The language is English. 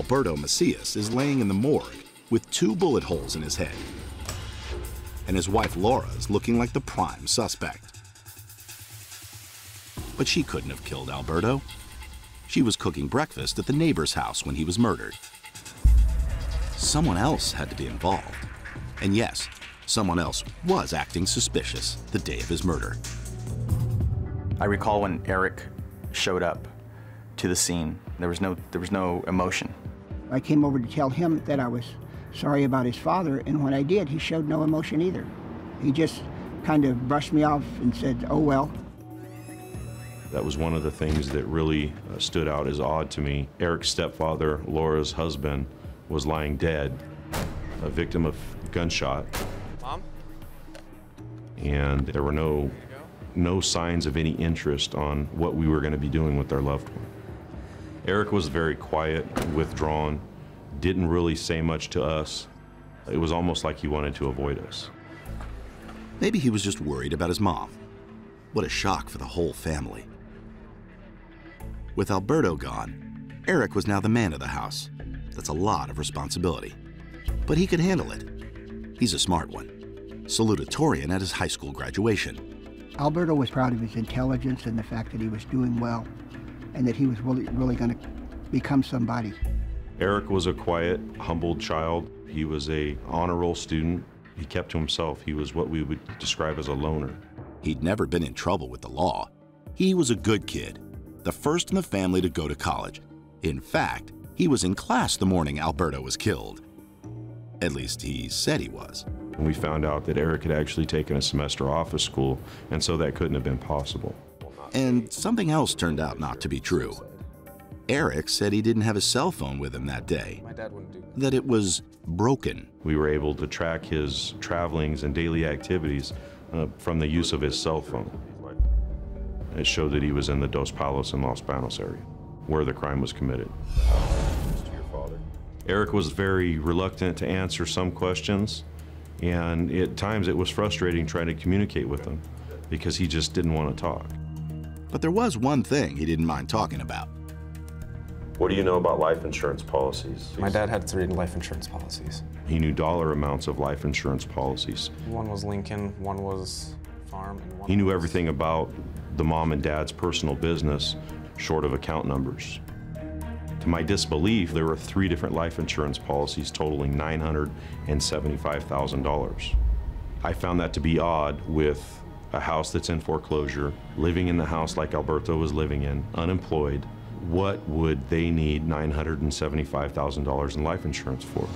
Alberto Macias is laying in the morgue with 2 bullet holes in his head. And his wife Laura is looking like the prime suspect. But she couldn't have killed Alberto. She was cooking breakfast at the neighbor's house when he was murdered. Someone else had to be involved. And yes, someone else was acting suspicious the day of his murder. I recall when Eric showed up to the scene, there was no emotion. I came over to tell him that I was sorry about his father, and when I did, he showed no emotion either. He just kind of brushed me off and said, "Oh well." That was one of the things that really stood out as odd to me. Eric's stepfather, Laura's husband, was lying dead, a victim of gunshot. Mom? And there were no signs of any interest on what we were going to be doing with our loved one. Eric was very quiet, withdrawn, didn't really say much to us. It was almost like he wanted to avoid us. Maybe he was just worried about his mom. What a shock for the whole family. With Alberto gone, Eric was now the man of the house. That's a lot of responsibility. But he could handle it. He's a smart one. Salutatorian at his high school graduation. Alberto was proud of his intelligence and the fact that he was doing well and that he was really going to become somebody. Eric was a quiet, humbled child. He was an honor roll student. He kept to himself. He was what we would describe as a loner. He'd never been in trouble with the law. He was a good kid, the first in the family to go to college. In fact, he was in class the morning Alberto was killed. At least he said he was. And we found out that Eric had actually taken a semester off of school, and so that couldn't have been possible. And something else turned out not to be true. Eric said he didn't have a cell phone with him that day, My dad wouldn't do that. that it was broken. We were able to track his travelings and daily activities from the use of his cell phone. It showed that he was in the Dos Palos and Los Banos area, where the crime was committed. Eric was very reluctant to answer some questions, and at times it was frustrating trying to communicate with him because he just didn't want to talk. But there was one thing he didn't mind talking about. What do you know about life insurance policies? My dad had 3 life insurance policies. He knew dollar amounts of life insurance policies. One was Lincoln, one was farm, and one He knew was... everything about the mom and dad's personal business, short of account numbers. To my disbelief, there were 3 different life insurance policies totaling $975,000. I found that to be odd with a house that's in foreclosure, living in the house like Alberto was living in, unemployed. What would they need $975,000 in life insurance for?